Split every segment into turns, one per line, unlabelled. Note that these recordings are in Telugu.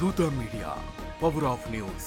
దూత media, power of news.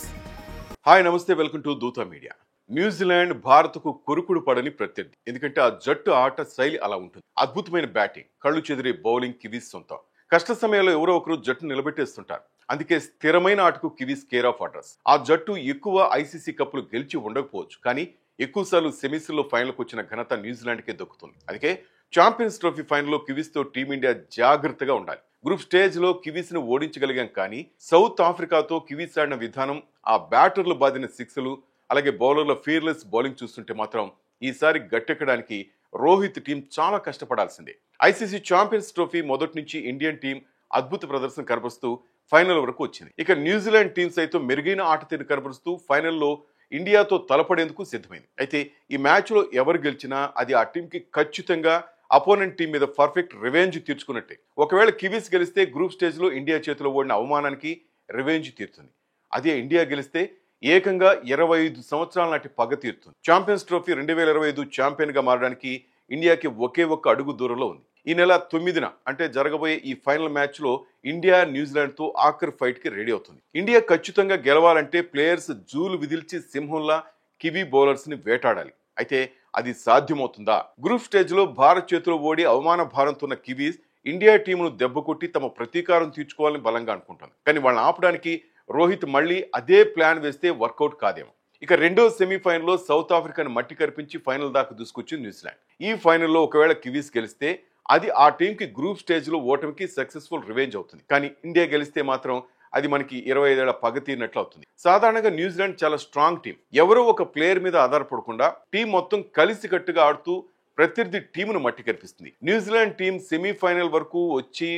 Hi నమస్తే, వెల్కమ్ టు దూత మీడియా. న్యూజిలాండ్ భారత్కు కొరుకుడు పడని ప్రత్యర్థి. ఎందుకంటే ఆ జట్టు ఆట శైలి అలా ఉంటుంది. అద్భుతమైన బ్యాటింగ్, కళ్ళు చెదిరే బౌలింగ్ కివీస్ సొంతం. కష్ట సమయంలో ఎవరో ఒకరు జట్టు నిలబెట్టేస్తుంటారు. అందుకే స్థిరమైన ఆటకు కివీస్ కేర్ ఆఫ్ అడ్రస్. ఆ జట్టు ఎక్కువ ఐసీసీ కప్పులు గెలిచి ఉండకపోవచ్చు, కానీ ఎక్కువసార్లు సెమీస్లో ఫైనల్కి వచ్చిన ఘనత న్యూజిలాండ్కే దక్కుతుంది. అందుకే ఛాంపియన్స్ ట్రోఫీ ఫైనల్లో కివీస్ తో టీమిండియా జాగ్రత్తగా ఉండాలి. గ్రూప్ స్టేజ్ లో కివీస్ ను ఓడించగలిగాం, కానీ సౌత్ ఆఫ్రికాతో కివీస్ ఆడిన విధానం, ఆ బ్యాటర్లు బాదిన సిక్స్లు, అలాగే బౌలర్ల ఫీర్లెస్ బౌలింగ్ చూస్తుంటే మాత్రం ఈసారి గట్టెక్కడానికి రోహిత్ టీం చాలా కష్టపడాల్సిందే. ఐసీసీ ఛాంపియన్స్ ట్రోఫీ మొదటి నుంచి ఇండియన్ టీం అద్భుత ప్రదర్శన కనబరుస్తూ ఫైనల్ వరకు వచ్చింది. ఇక న్యూజిలాండ్ టీం సైతం మెరుగైన ఆట తీరు కనబరుస్తూ ఫైనల్లో ఇండియాతో తలపడేందుకు సిద్ధమైంది. అయితే ఈ మ్యాచ్ లో ఎవరు గెలిచినా అది ఆ టీంకి ఖచ్చితంగా అపోనెంట్ టీం మీద పర్ఫెక్ట్ రివెంజ్ తీర్చుకున్నట్టే. ఒకవేళ కివీస్ గెలిస్తే గ్రూప్ స్టేజ్ లో ఇండియా చేతిలో ఓడిన అవమానానికి రివెంజ్ తీరుతుంది. అదే ఇండియా గెలిస్తే ఏకంగా 25 సంవత్సరాల నాటి పగ తీరుతుంది. ఛాంపియన్స్ ట్రోఫీ 2025 ఛాంపియన్ గా మారడానికి ఇండియాకి ఒకే ఒక్క అడుగు దూరంలో ఉంది. ఈ నెల 9న అంటే జరగబోయే ఈ ఫైనల్ మ్యాచ్ లో ఇండియా న్యూజిలాండ్ తో ఆఖరి ఫైట్ కి రెడీ అవుతుంది. ఇండియా ఖచ్చితంగా గెలవాలంటే ప్లేయర్స్ జూలు విదిల్చి సింహంలా కివీ బౌలర్స్ ని వేటాడాలి. అయితే అది సాధ్యమవుతుందా? గ్రూప్ స్టేజ్ లో భారత్ చేతిలో ఓడి అవమాన భారంతో ఉన్న కివీస్ ఇండియా టీమును దెబ్బకొట్టి తమ ప్రతీకారం తీర్చుకోవాలని బలంగా అనుకుంటుంది. కానీ వాళ్ళని ఆపడానికి రోహిత్ మళ్ళీ అదే ప్లాన్ వేస్తే వర్కౌట్ కాదేమో. ఇక రెండో సెమీఫైనల్లో సౌత్ ఆఫ్రికాను మట్టి కరిపించి ఫైనల్ దాకా దూసుకొచ్చింది న్యూజిలాండ్. ఈ ఫైనల్లో ఒకవేళ కివీస్ గెలిస్తే అది ఆ టీంకి గ్రూప్ స్టేజ్ లో ఓటమికి సక్సెస్ఫుల్ రివెంజ్ అవుతుంది. కానీ ఇండియా గెలిస్తే మాత్రం అది మనకి 25 ఏళ్ల పగ తీరినట్లు అవుతుంది. సాధారణంగా న్యూజిలాండ్ చాలా స్ట్రాంగ్ టీం. ఎవరో ఒక ప్లేయర్ మీద ఆధారపడకుండా టీం మొత్తం కలిసికట్టుగా ఆడుతూ ప్రత్యర్థి టీమును మట్టి కనిపిస్తుంది. న్యూజిలాండ్ టీం సెమీఫైనల్ వరకు వచ్చి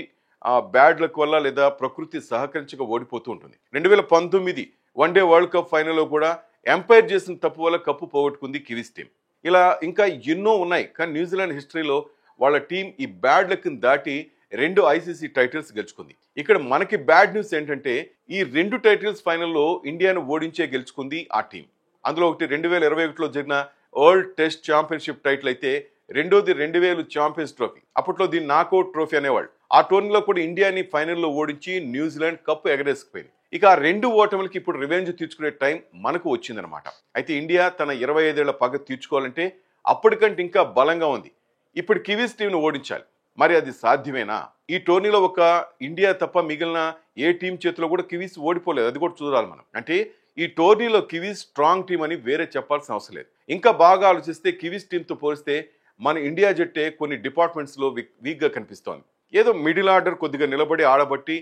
బ్యాడ్ లక్ వల్ల లేదా ప్రకృతి సహకరించక ఓడిపోతూ ఉంటుంది. 2019 వన్డే వరల్డ్ కప్ ఫైనల్లో కూడా ఎంపైర్ చేసిన తప్పు వల్ల కప్పు పోగొట్టుకుంది కివీస్ టీం. ఇలా ఇంకా ఎన్నో ఉన్నాయి. కానీ న్యూజిలాండ్ హిస్టరీలో వాళ్ళ టీం ఈ బ్యాడ్ లక్ ని దాటి 2 ఐసీసీ టైటిల్స్ గెలుచుకుంది. ఇక్కడ మనకి బ్యాడ్ న్యూస్ ఏంటంటే ఈ 2 టైటిల్స్ ఫైనల్లో ఇండియాను ఓడించే గెలుచుకుంది ఆ టీం. అందులో ఒకటి 2021లో జరిగిన వరల్డ్ టెస్ట్ ఛాంపియన్షిప్ టైటిల్ అయితే రెండోది 2000 ఛాంపియన్స్ ట్రోఫీ. అప్పట్లో దీన్ని నాకౌట్ ట్రోఫీ అనేవాళ్ళు. ఆ టోర్నీలో కూడా ఇండియాని ఫైనల్లో ఓడించి న్యూజిలాండ్ కప్పు ఎగరేసుకుపోయింది. ఇక ఆ 2 ఓటములకి ఇప్పుడు రివెంజ్ తీర్చుకునే టైం మనకు వచ్చిందనమాట. అయితే ఇండియా తన 25 ఏళ్ల పగ తీర్చుకోవాలంటే అప్పటికంటే ఇంకా బలంగా ఉంది. ఇప్పుడు కివీస్ టీంను ఓడించాలి. మరి అది సాధ్యమేనా? ఈ టోర్నీలో ఒక ఇండియా తప్ప మిగిలిన ఏ టీం చేతిలో కూడా కివీస్ ఓడిపోలేదు. అది కూడా చూడాలి మనం. అంటే ఈ టోర్నీలో కివీస్ స్ట్రాంగ్ టీం అని వేరే చెప్పాల్సిన అవసరం లేదు. ఇంకా బాగా ఆలోచిస్తే కివీస్ టీంతో పోలిస్తే మన ఇండియా జట్టే కొన్ని డిపార్ట్మెంట్స్ లో వీక్ గా కనిపిస్తోంది. ఏదో మిడిల్ ఆర్డర్ కొద్దిగా నిలబడి ఆడబట్టి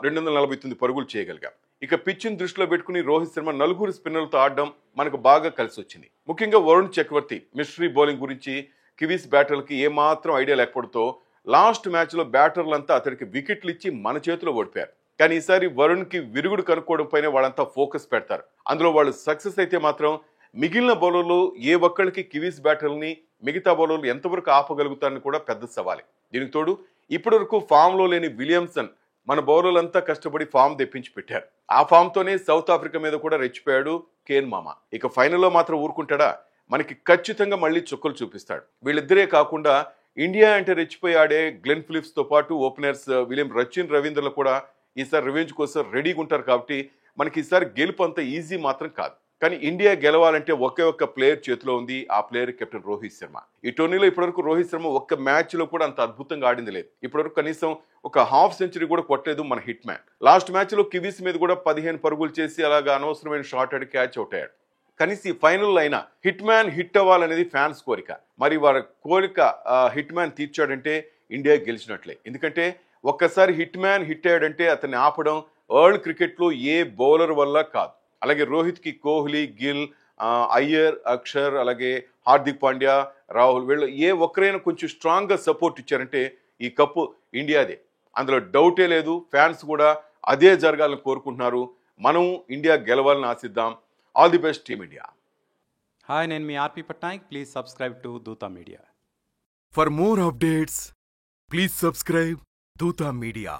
249 పరుగులు చేయగలిగాం. ఇక పిచ్ని దృష్టిలో పెట్టుకుని రోహిత్ శర్మ 4 స్పిన్నర్లతో ఆడడం మనకు బాగా కలిసి వచ్చింది. ముఖ్యంగా వరుణ్ చక్రవర్తి మిస్టరీ బౌలింగ్ గురించి కివీస్ బ్యాటర్లకి ఏమాత్రం ఐడియా లేకపోవడంతో లాస్ట్ మ్యాచ్ లో బ్యాటర్లంతా అతడికి వికెట్లు ఇచ్చి మన చేతిలో ఓడిపోయారు. కానీ ఈసారి వరుణ్ కి విరుగుడు కనుక్కోవడం పైన వాళ్ళంతా ఫోకస్ పెడతారు. అందులో వాళ్ళు సక్సెస్ అయితే మాత్రం మిగిలిన బౌలర్లు ఏ ఒక్కళ్ళకి కివీస్ బ్యాటర్లని మిగతా బౌలర్లు ఎంతవరకు ఆపగలుగుతారని కూడా పెద్ద సవాలే. దీనికి తోడు ఇప్పటి వరకు ఫామ్ లో లేని విలియమ్సన్ మన బౌలర్లంతా కష్టపడి ఫామ్ తెప్పించి పెట్టారు. ఆ ఫామ్ తోనే సౌత్ ఆఫ్రికా మీద కూడా రెచ్చిపోయాడు కేన్ మామ. ఇక ఫైనల్లో మాత్రం ఊరుకుంటాడా? మనకి ఖచ్చితంగా మళ్ళీ చుక్కలు చూపిస్తాడు. వీళ్ళిద్దరే కాకుండా ఇండియా అంటే రెచ్చిపోయి ఆడే గ్లెన్ ఫిలిప్స్ తో పాటు ఓపెనర్స్ విలియం రచిన్ రవీంద్రలు కూడా ఈసారి రివెంజ్ కోసం రెడీగా ఉంటారు. కాబట్టి మనకి ఈసారి గెలుపు అంత ఈజీ మాత్రం కాదు. కానీ ఇండియా గెలవాలంటే ఒకే ఒక్క ప్లేయర్ చేతిలో ఉంది. ఆ ప్లేయర్ కెప్టెన్ రోహిత్ శర్మ. ఈ టోర్నీలో ఇప్పటివరకు రోహిత్ శర్మ ఒక్క మ్యాచ్ లో కూడా అంత అద్భుతంగా ఆడింది లేదు. ఇప్పటివరకు కనీసం ఒక హాఫ్ సెంచరీ కూడా కొట్టలేదు మన హిట్ మ్యాన్. లాస్ట్ మ్యాచ్ లో కివీస్ మీద కూడా 15 పరుగులు చేసి అలాగా అనవసరమైన షార్ట్ ఆడి క్యాచ్ అవుట్ అయ్యాడు. కనీసం ఈ ఫైనల్ అయినా హిట్ మ్యాన్ హిట్ అవ్వాలనేది ఫ్యాన్స్ కోరిక. మరి వారి కోరిక హిట్ మ్యాన్ తీర్చాడంటే ఇండియా గెలిచినట్లే. ఎందుకంటే ఒక్కసారి హిట్ మ్యాన్ హిట్ అయ్యాడంటే అతన్ని ఆపడం వరల్డ్ క్రికెట్ లో ఏ బౌలర్ వల్ల కాదు. అలాగే రోహిత్ కి కోహ్లీ, గిల్, అయ్యర్, అక్షర్, అలాగే హార్దిక్ పాండ్యా, రాహుల్ వీళ్ళు ఏ ఒక్కరైనా కొంచెం స్ట్రాంగ్ గా సపోర్ట్ ఇచ్చారంటే ఈ కప్పు ఇండియాదే. అందులో డౌటే లేదు. ఫ్యాన్స్ కూడా అదే జరగాలని కోరుకుంటున్నారు. మనం ఇండియా గెలవాలని ఆశిద్దాం. All the best team India.
Hi, నేను మీ ఆర్పి పట్నాయక్. ప్లీజ్ సబ్స్క్రైబ్ టు దూత media.
For more updates please subscribe దూత మీడియా.